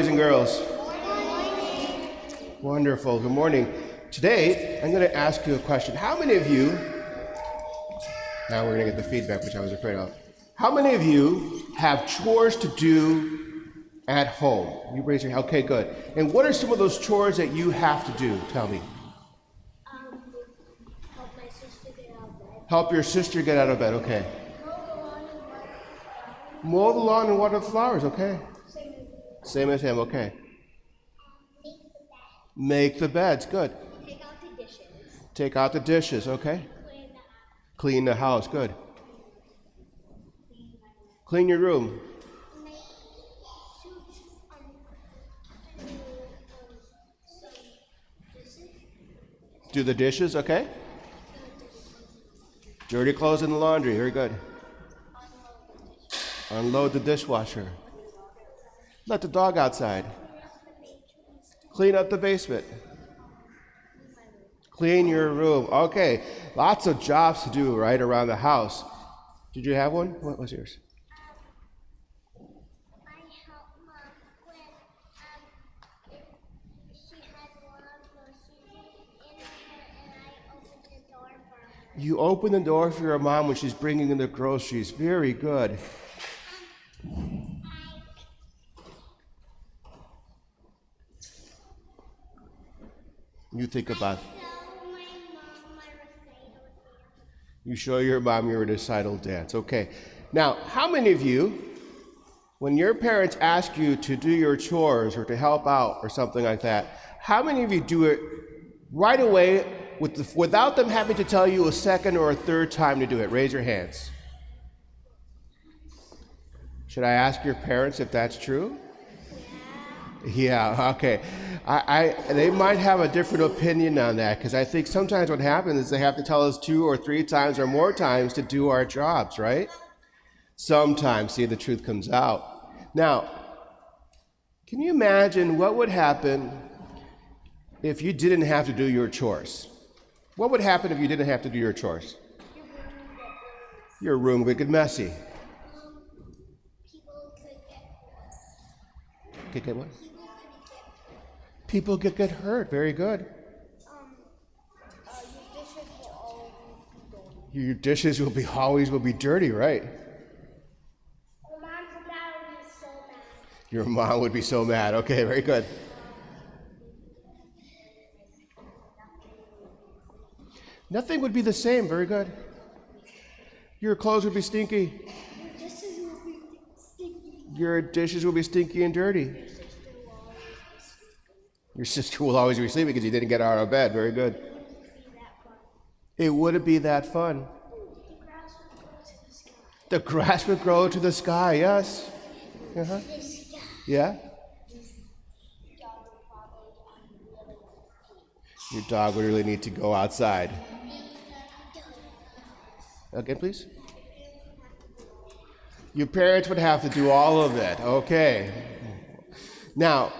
boys and girls. Good morning. Wonderful. Good morning. Today, I'm going to ask you a question. How many of you, now we're going to get the feedback, which I was afraid of. How many of you have chores to do at home? You raise your hand. Okay, good. And what are some of those chores that you have to do? Tell me. Help my sister get out of bed. Help your sister get out of bed. Okay. Mow the lawn and water the flowers. Okay. Same as him. Okay. Make the beds. Good. Take out the dishes. Take out the dishes. Okay. Clean the house. Good. Clean your room. Do the dishes. Okay. Dirty clothes in the laundry. Very good. Unload the dishwasher. Let the dog outside. Clean up the basement. Clean your room. Okay, lots of jobs to do right around the house. Did you have one? What was yours? I help Mom when she has a lot of groceries in her, and I open the door for her. You open the door for your mom when she's bringing in the groceries. Very good. You think about. You show your mom your recital dance. Okay. Now, how many of you, when your parents ask you to do your chores or to help out or something like that, how many of you do it right away without them having to tell you a second or a third time to do it? Raise your hands. Should I ask your parents if that's true? Yeah, okay. They might have a different opinion on that, because I think sometimes what happens is they have to tell us 2 or 3 times or more times to do our jobs, right? Sometimes, see, the truth comes out. Now, can you imagine what would happen if you didn't have to do your chores? What would happen if you didn't have to do your chores? Your room would get messy. Get what? People get hurt. Very good. Your dishes will always be dirty, right? Your mom would be so mad. Okay, very good. Nothing would be the same. Very good. Your clothes would be stinky. Your dishes will be stinky and dirty. Your sister will always be sleeping because you didn't get out of bed. Very good. It wouldn't be that fun. The grass would grow to the sky. Yes. Uh-huh. Yeah. Your dog would really need to go outside. Again, please. Your parents would have to do all of it. Okay. Now,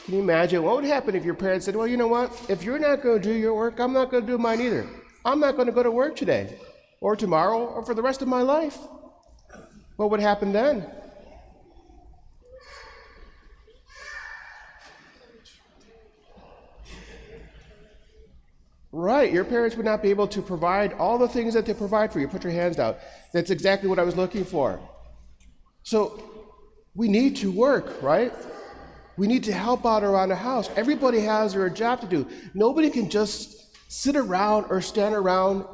can you imagine what would happen if your parents said, well, you know what? If you're not going to do your work, I'm not going to do mine either. I'm not going to go to work today or tomorrow or for the rest of my life. What would happen then? Right, your parents would not be able to provide all the things that they provide for you. Put your hands out. That's exactly what I was looking for. So we need to work, right? We need to help out around the house. Everybody has their job to do. Nobody can just sit around or stand around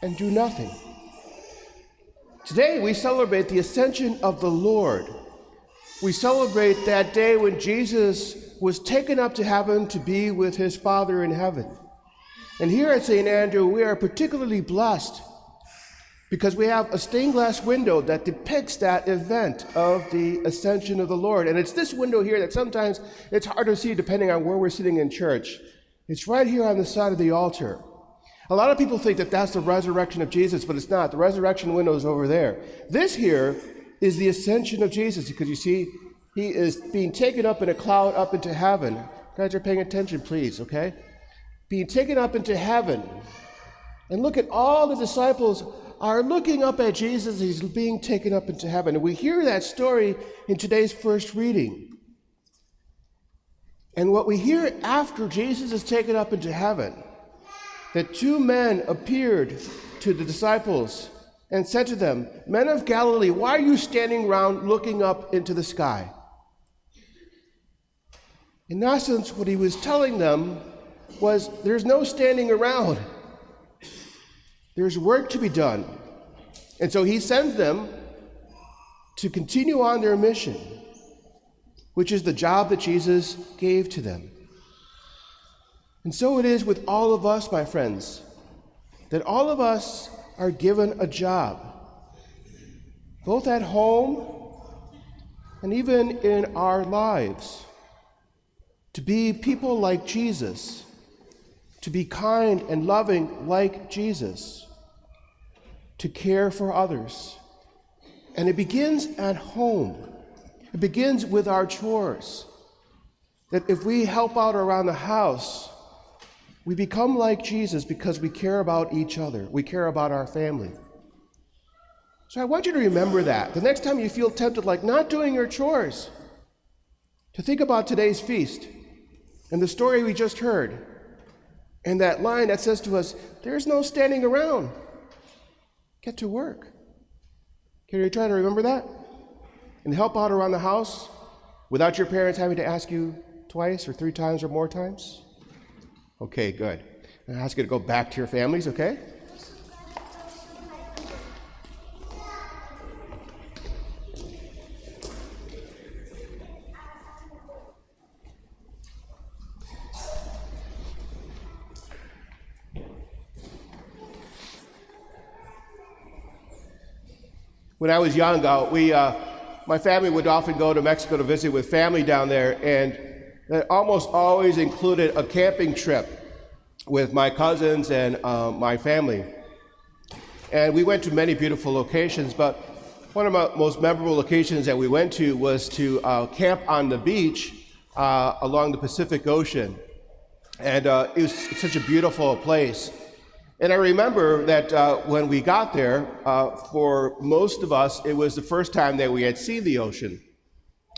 and do nothing. Today we celebrate the ascension of the Lord. We celebrate that day when Jesus was taken up to heaven to be with his Father in heaven. And here at St. Andrew, we are particularly blessed because we have a stained glass window that depicts that event of the ascension of the Lord. And it's this window here that sometimes it's hard to see depending on where we're sitting in church. It's right here on the side of the altar. A lot of people think that that's the resurrection of Jesus, but it's not. The resurrection window is over there. This here is the ascension of Jesus, because you see, he is being taken up in a cloud up into heaven. You guys are paying attention, please, okay? Being taken up into heaven. And look at all the disciples are looking up at Jesus. He's being taken up into heaven. And we hear that story in today's first reading. And what we hear after Jesus is taken up into heaven, that two men appeared to the disciples and said to them, "Men of Galilee, why are you standing around looking up into the sky?" In essence, what he was telling them was, there's no standing around. There's work to be done. And so he sends them to continue on their mission, which is the job that Jesus gave to them. And so it is with all of us, my friends, that all of us are given a job, both at home and even in our lives, to be people like Jesus, to be kind and loving like Jesus, to care for others. And it begins at home. It begins with our chores. That if we help out around the house, we become like Jesus because we care about each other. We care about our family. So I want you to remember that. The next time you feel tempted like not doing your chores, to think about today's feast and the story we just heard, and that line that says to us, there's no standing around. Get to work. Can you try to remember that? And help out around the house without your parents having to ask you twice or 3 times or more times? Okay, good. And I ask you to go back to your families, okay? When I was young, my family would often go to Mexico to visit with family down there, and that almost always included a camping trip with my cousins and my family. And we went to many beautiful locations, but one of the most memorable locations that we went to was to camp on the beach along the Pacific Ocean. And it was such a beautiful place. And I remember that when we got there, for most of us, it was the first time that we had seen the ocean.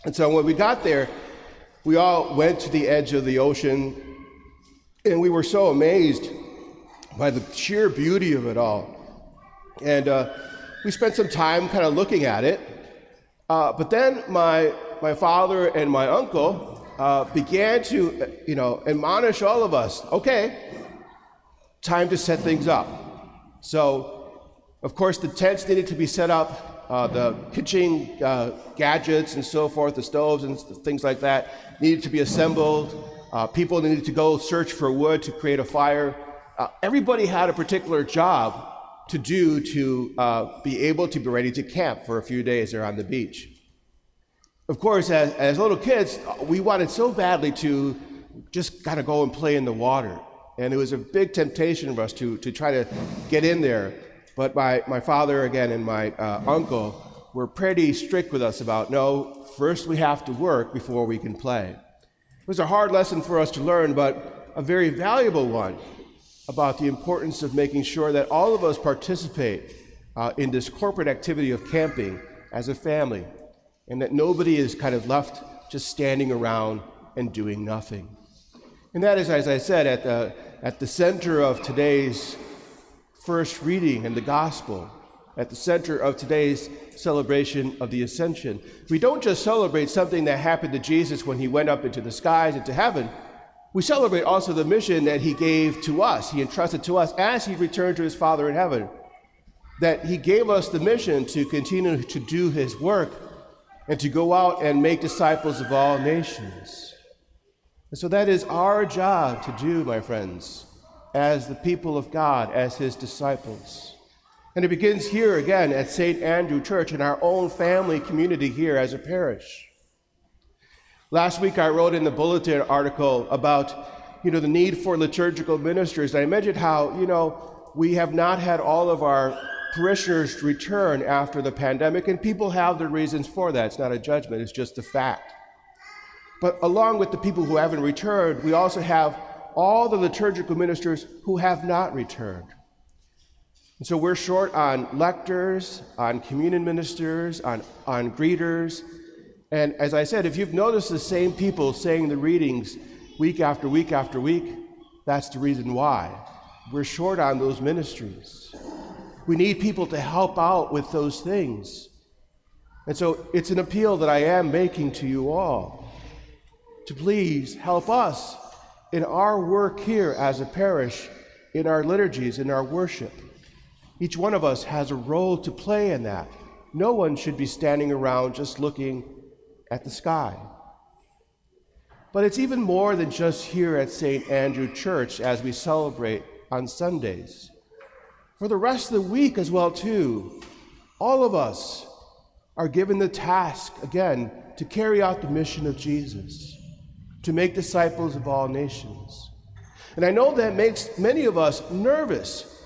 And so when we got there, we all went to the edge of the ocean, and we were so amazed by the sheer beauty of it all. And we spent some time kind of looking at it. But then my father and my uncle began to, admonish all of us, okay, time to set things up. So, of course, the tents needed to be set up, the kitchen gadgets and so forth, the stoves and things like that needed to be assembled. People needed to go search for wood to create a fire. Everybody had a particular job to do to be able to be ready to camp for a few days there on the beach. Of course, as little kids, we wanted so badly to just kind of go and play in the water. And it was a big temptation for us to try to get in there. But my father, again, and my uncle were pretty strict with us about, no, first we have to work before we can play. It was a hard lesson for us to learn, but a very valuable one about the importance of making sure that all of us participate in this corporate activity of camping as a family, and that nobody is kind of left just standing around and doing nothing. And that is, as I said, at the center of today's first reading in the gospel, at the center of today's celebration of the Ascension. We don't just celebrate something that happened to Jesus when he went up into the skies, into heaven. We celebrate also the mission that he gave to us, he entrusted to us as he returned to his Father in heaven, that he gave us the mission to continue to do his work and to go out and make disciples of all nations. And so that is our job to do, my friends, as the people of God, as his disciples. And it begins here again at St. Andrew Church in our own family community here as a parish. Last week I wrote in the bulletin article about, the need for liturgical ministers. And I mentioned how, we have not had all of our parishioners return after the pandemic, and people have their reasons for that. It's not a judgment, it's just a fact. But along with the people who haven't returned, we also have all the liturgical ministers who have not returned. And so we're short on lectors, on communion ministers, on greeters, And as I said, if you've noticed the same people saying the readings week after week after week, that's the reason why. We're short on those ministries. We need people to help out with those things. And so it's an appeal that I am making to you all to please help us in our work here as a parish, in our liturgies, in our worship. Each one of us has a role to play in that. No one should be standing around just looking at the sky. But it's even more than just here at St. Andrew Church as we celebrate on Sundays. For the rest of the week as well, too, all of us are given the task, again, to carry out the mission of Jesus, to make disciples of all nations. And I know that makes many of us nervous,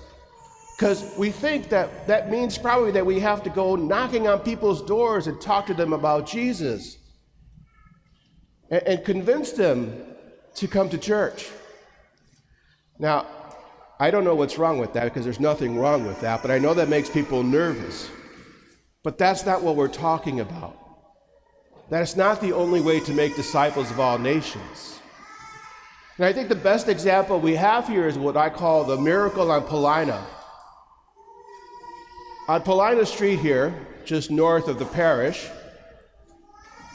because we think that means probably that we have to go knocking on people's doors and talk to them about Jesus and convince them to come to church. Now, I don't know what's wrong with that, because there's nothing wrong with that, but I know that makes people nervous. But that's not what we're talking about. That's not the only way to make disciples of all nations. And I think the best example we have here is what I call the miracle on Paulina. On Paulina Street here, just north of the parish,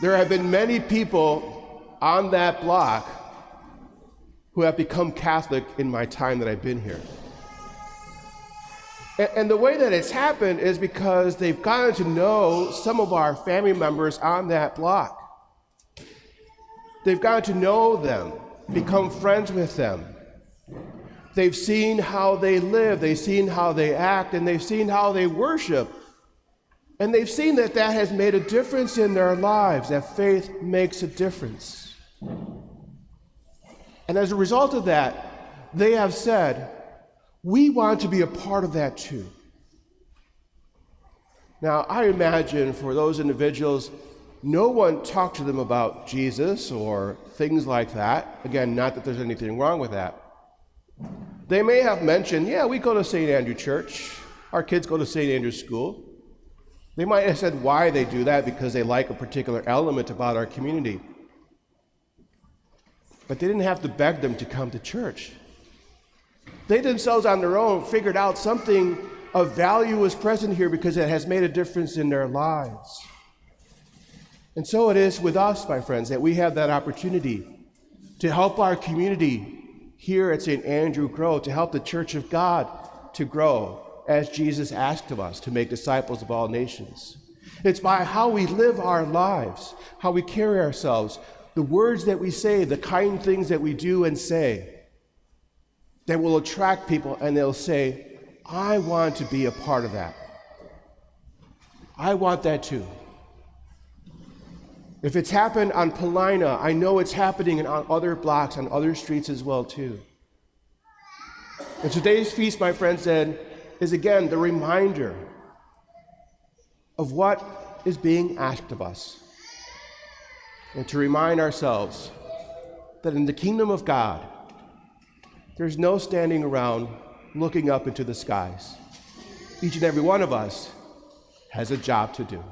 there have been many people on that block who have become Catholic in my time that I've been here. And the way that it's happened is because they've gotten to know some of our family members on that block. They've gotten to know them, become friends with them. They've seen how they live, they've seen how they act, and they've seen how they worship. And they've seen that that has made a difference in their lives, that faith makes a difference. And as a result of that, they have said, we want to be a part of that too. Now, I imagine for those individuals, no one talked to them about Jesus or things like that. Again, not that there's anything wrong with that. They may have mentioned, yeah, we go to St. Andrew Church. Our kids go to St. Andrew's School. They might have said why they do that, because they like a particular element about our community. But they didn't have to beg them to come to church. They themselves on their own figured out something of value was present here because it has made a difference in their lives. And so it is with us, my friends, that we have that opportunity to help our community here at St. Andrew grow, to help the Church of God to grow, as Jesus asked of us, to make disciples of all nations. It's by how we live our lives, how we carry ourselves, the words that we say, the kind things that we do and say, that will attract people, and they'll say, I want to be a part of that. I want that too. If it's happened on Paulina, I know it's happening on other blocks, on other streets as well too. And today's feast, my friends, then, is again the reminder of what is being asked of us. And to remind ourselves that in the kingdom of God, there's no standing around looking up into the skies. Each and every one of us has a job to do.